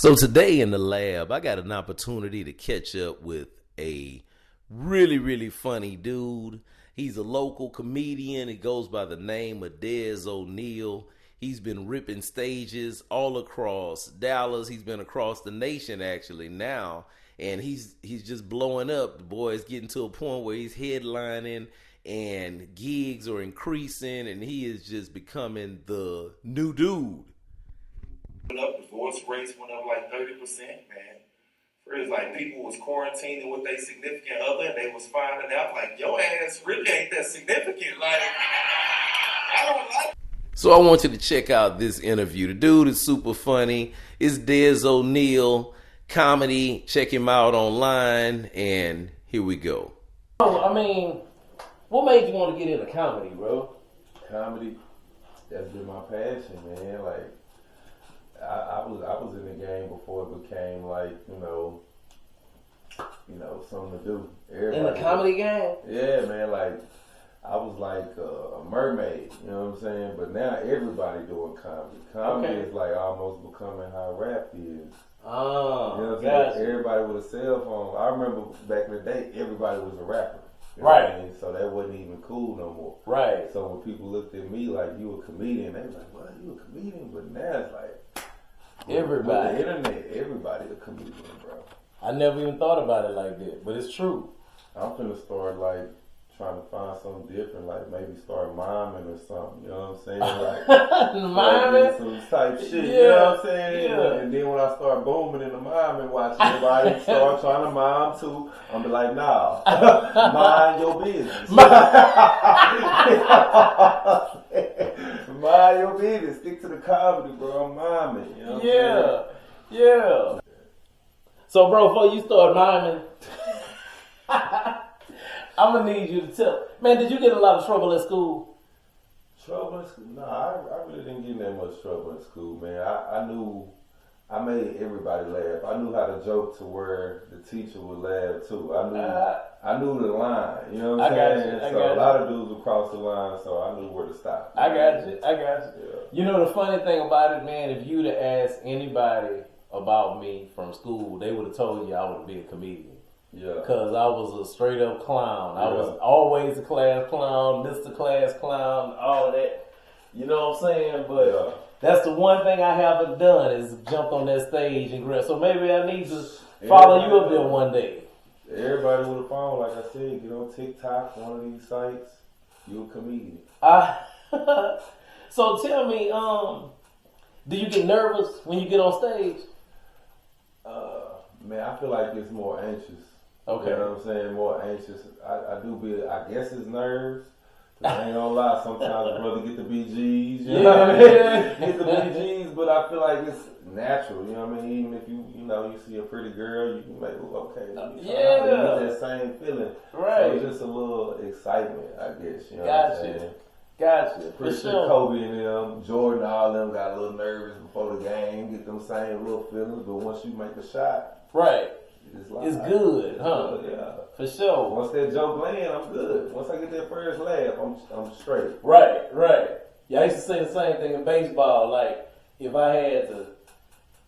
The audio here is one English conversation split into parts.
So today in the lab, I got an opportunity to catch up with a really, really funny dude. He's a local comedian. He goes by the name of Dez O'Neal. He's been ripping stages all across Dallas. He's been across the nation actually now. And he's just blowing up. The boy is getting to a point where he's headlining and gigs are increasing and he is just becoming the new dude. Up, divorce rates went up like 30%, man. First, like people was quarantining with their significant other, and they was finding out like your ass really ain't that significant. Like I don't like. So I want you to check out this interview. The dude is super funny. It's Dez O'Neal comedy. Check him out online, and here we go. I mean, what made you want to get into comedy, bro? Comedy, that's been my passion, man. Like. I was in the game before it became like, you know, something to do. Everybody in the comedy game? Yeah, man, like, I was like a mermaid, you know what I'm saying? But now everybody doing comedy. Comedy is like almost becoming how rap is. Oh, you know what I'm saying? Everybody with a cell phone. I remember back in the day, everybody was a rapper. You know right. What I mean? So that wasn't even cool no more. Right. So when people looked at me like, you a comedian, they was like, what, you a comedian? But now it's like, everybody. With the internet, everybody a comedian, bro. I never even thought about it like that, but it's true. I'm finna start like trying to find something different, like maybe start miming or something. You know what I'm saying? Like miming, some type shit. Yeah. You know what I'm saying? Yeah. And then when I start booming in the miming, watch everybody start trying to mime too. I'm be like, nah, mind your business. Mind your business. Stick to the comedy, bro. I'm miming. You know what I'm saying? Yeah. So, bro, before you start miming, I'm gonna need you to tell. Man, did you get a lot of trouble at school? Trouble in school? Nah, I really didn't get in that much trouble in school, man. I knew I made everybody laugh. I knew how to joke to where the teacher would laugh too. I knew the line. You know what I'm saying? So a lot of dudes would cross the line, so I knew where to stop. I got you. Yeah. You know the funny thing about it, man, if you'd have asked anybody about me from school, they would have told you I would be a comedian. Yeah. Because I was a straight up clown. I was always a class clown, Mr. Class Clown, all of that. You know what I'm saying? But that's the one thing I haven't done is jumped on that stage and grab. So maybe I need to follow you up there one day. Everybody with a phone, like I said, get on TikTok, one of these sites, you a comedian. So tell me, do you get nervous when you get on stage? Man, I feel like it's more anxious. Okay. You know what I'm saying? More anxious. I do be, I guess it's nerves. I ain't gonna lie, sometimes a brother get the BGs, you know what I mean? Get the BGs, but I feel like it's natural, you know what I mean? Even if you see a pretty girl, you can make, okay, you get that same feeling. Right. So it's just a little excitement, I guess, you know what I'm saying? Gotcha. Pretty sure Kobe and them, Jordan, all them got a little nervous before the game, get them same little feelings, but once you make a shot, right. It's good, huh? Yeah. For sure. Once that joke land, I'm good. Once I get that first laugh, I'm straight. Right. Yeah, I used to say the same thing in baseball. Like, if I had to,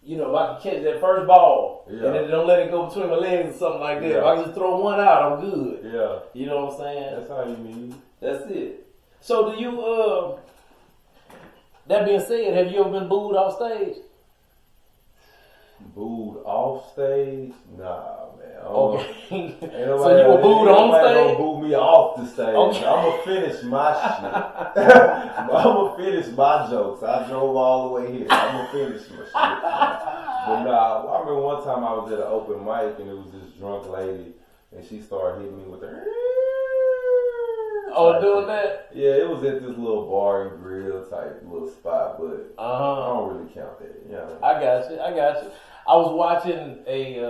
if I could catch that first ball and then don't let it go between my legs or something like that. If I can just throw one out, I'm good. Yeah. You know what I'm saying? That's how you mean. That's it. So do you, that being said, have you ever been booed off stage? Booed off stage? Nah, man. Okay. So you were booed on stage? Don't boo me off the stage. Okay. I'm going to finish my shit. I'm going to finish my jokes. I drove all the way here. I'm going to finish my shit. But nah, I remember one time I was at an open mic and it was this drunk lady and she started hitting me with her. Oh, doing that? Yeah, it was at this little bar and grill type little spot, but I don't really count that. You know? I got you. I was watching a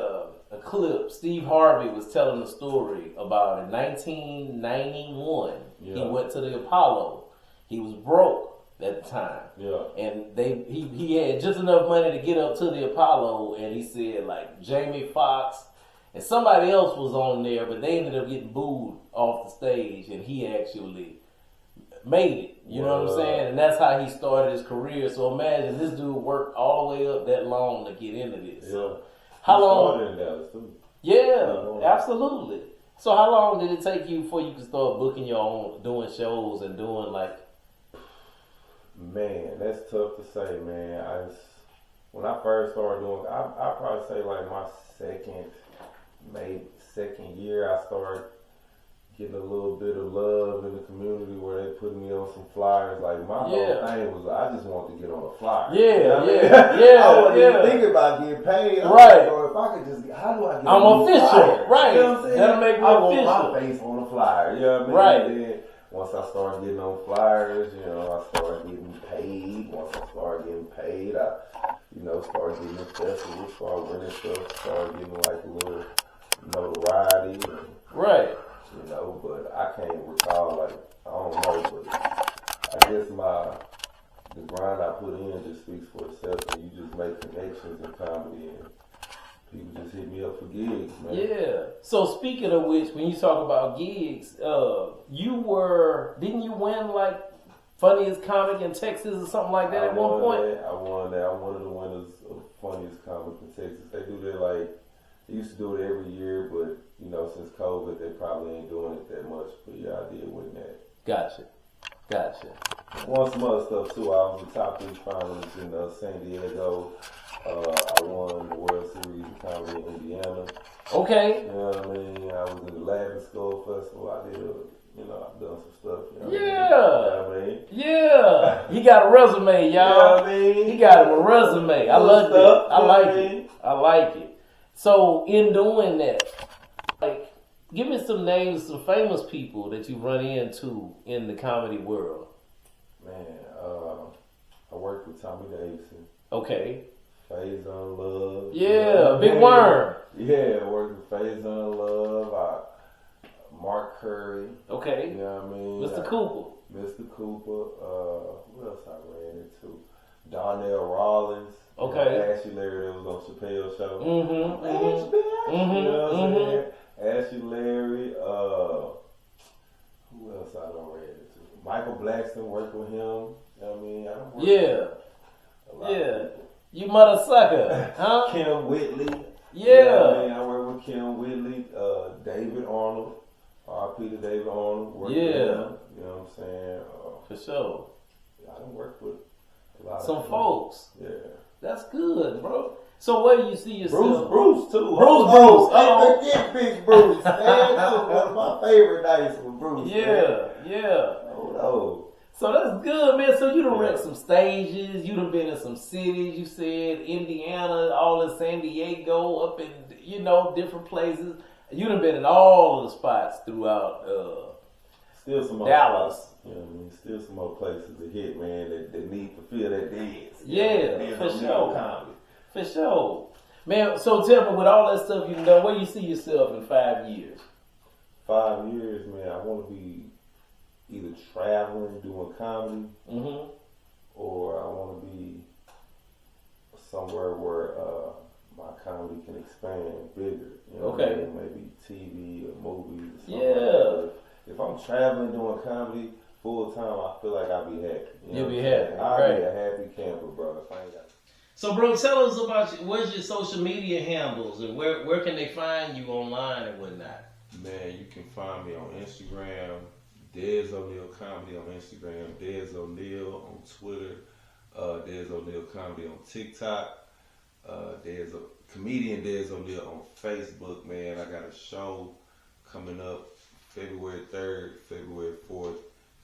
clip. Steve Harvey was telling a story about in 1991. Yeah. He went to the Apollo. He was broke at the time. Yeah. And he had just enough money to get up to the Apollo, and he said like Jamie Foxx and somebody else was on there, but they ended up getting booed off the stage, and he actually made it. You know what I'm saying? And that's how he started his career. So imagine this dude worked all the way up that long to get into this. So how long? Started in Dallas too. Yeah, absolutely. So how long did it take you before you could start booking your own, doing shows and doing like? Man, that's tough to say, man. When I first started doing, I probably say like my second year, I started getting a little bit of love in the community where they put me on some flyers. Like my whole thing was, I just wanted to get on a flyer. Yeah, you know yeah. I wasn't even thinking about getting paid. Right. Or if I could just, how do I get I'm on these official. flyers? Right. You know what I'm saying? That'll make me I official. want my face on a flyer. You know what I mean? Right. And then once I started getting on flyers, I started getting paid. Once I started getting paid, I started getting in festivals, started winning stuff, started getting like a little notoriety. Right. But I can't recall, like, I don't know, but I guess the grind I put in just speaks for itself, and you just make connections in comedy, and people just hit me up for gigs, man. Yeah. So speaking of which, when you talk about gigs, didn't you win like funniest comic in Texas or something like that at one point? I won that. I'm one of the winners of funniest comic in Texas. They do that they used to do it every year, but since COVID, they probably ain't doing it that much. But yeah, I did win that. Gotcha. Won some other stuff too. I was the top 3 finalist in San Diego. I won the World Series of Comedy in Indiana. Okay. You know what I mean? I was in the Latin Skull Festival. I've done some stuff. Yeah. He got a resume, y'all. He got a resume. I love it. I like it. So in doing that, like, give me some names of some famous people that you run into in the comedy world. Man, I worked with Tommy Davidson. Okay. Faison Love. Yeah, Big Worm. Yeah, I worked with Faison Love. Mark Curry. Okay. You know what I mean? Mr. Cooper. Who else I ran into? Darnell Rollins. Okay. Ashley Larry that was on Chappelle's show. Mm-hmm. You know what I'm saying? Ashley Larry. Who else I done ran into? Michael Blackston, worked with him. You know what I mean? I don't work with a lot of people. You mother sucker, huh? Kim Whitley. Yeah. You know what I mean? I work with Kim Whitley. David Arnold. R.I.P. to David Arnold. Worked with him. You know what I'm saying? For sure. I done worked with a lot some of folks. Yeah. That's good, bro. So where do you see yourself? Bruce too. Bruce. Hey, forget Big Bruce. Man, that was one of my favorite nights with Bruce. Yeah. Oh no. So that's good, man. So you done wrecked some stages. You done been in some cities. You said Indiana, all in San Diego, up in different places. You done been in all of the spots throughout. Still some more Dallas. Spots, you know what I mean? Still some more places to hit, man. That need to feel that dance. Yeah, for sure. For sure. Man, so tell me, with all that stuff you've done, where you see yourself in 5 years? 5 years, man, I want to be either traveling, doing comedy, or I want to be somewhere where my comedy can expand bigger. You know what I mean? Maybe TV or movies or something like that. If I'm traveling doing comedy full time, I feel like I'll be happy. You'll be happy. I'll be a happy camper, bro. If I ain't got. So, bro, tell us about where's your social media handles and where can they find you online and whatnot? Man, you can find me on Instagram, Dez O'Neal Comedy on Instagram, Dez O'Neal on Twitter, Dez O'Neal Comedy on TikTok, comedian Dez O'Neal on Facebook. Man, I got a show coming up February 3rd, February 4th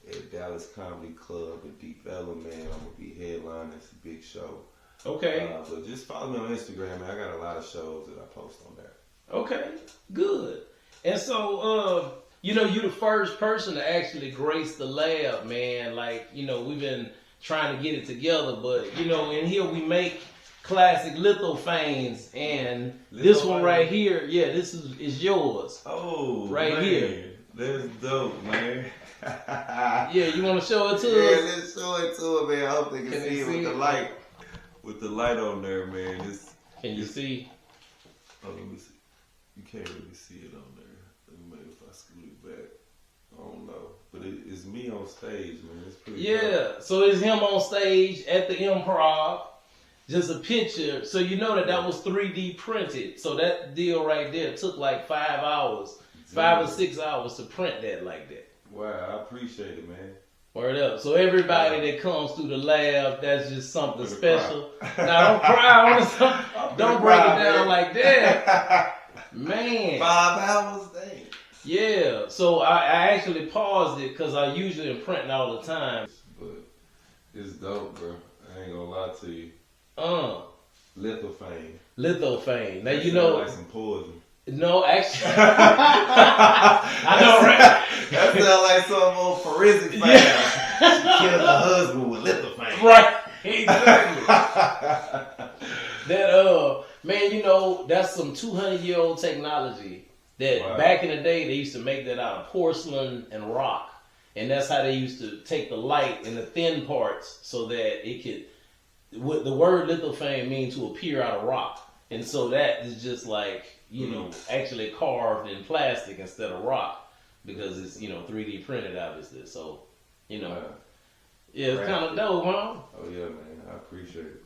at Dallas Comedy Club in Deep Ellum, man. I'm going to be headlining. It's a big show. Okay. But just follow me on Instagram, man. I got a lot of shows that I post on there. Okay, good. And so, you're the first person to actually grace the lab, man. Like, we've been trying to get it together, but, in here we make classic lithofanes, and this one right here, this is yours. Oh, right man. Here. That's dope, man. You want to show it to us? Yeah, let's show it to it, man. I hope they can see it with the light. With the light on there, man. Can you see? Oh, let me see. You can't really see it on there. Maybe if I scoot it back. I don't know. But it's me on stage, man. It's pretty Yeah, dope. so it's him on stage at the Improv. Just a picture. So you know that was 3D printed. So that deal right there took like 5 hours, 5 or 6 hours to print that like that. Wow, I appreciate it, man. Word up. So everybody that comes through the lab, that's just something special. Now don't cry on it. Don't break it down like that. Man. 5 hours, dang. Yeah. So I actually paused it because I usually am printing all the time. But it's dope, bro. I ain't gonna lie to you. Lithophane. Lithophane. Now That you sound know. like some poison. No, actually. I know, right? That sounds like some old forensic file. She killed her husband with lithophane. Right. Exactly. That man, you know, that's some 200-year-old technology that back in the day they used to make that out of porcelain and rock. And that's how they used to take the light in the thin parts so that it could, what the word lithophane means to appear out of rock. And so that is just like, you know, actually carved in plastic instead of rock because it's, 3D printed obviously. So, yeah, it's kind of dope, huh? Oh yeah, man. I appreciate it.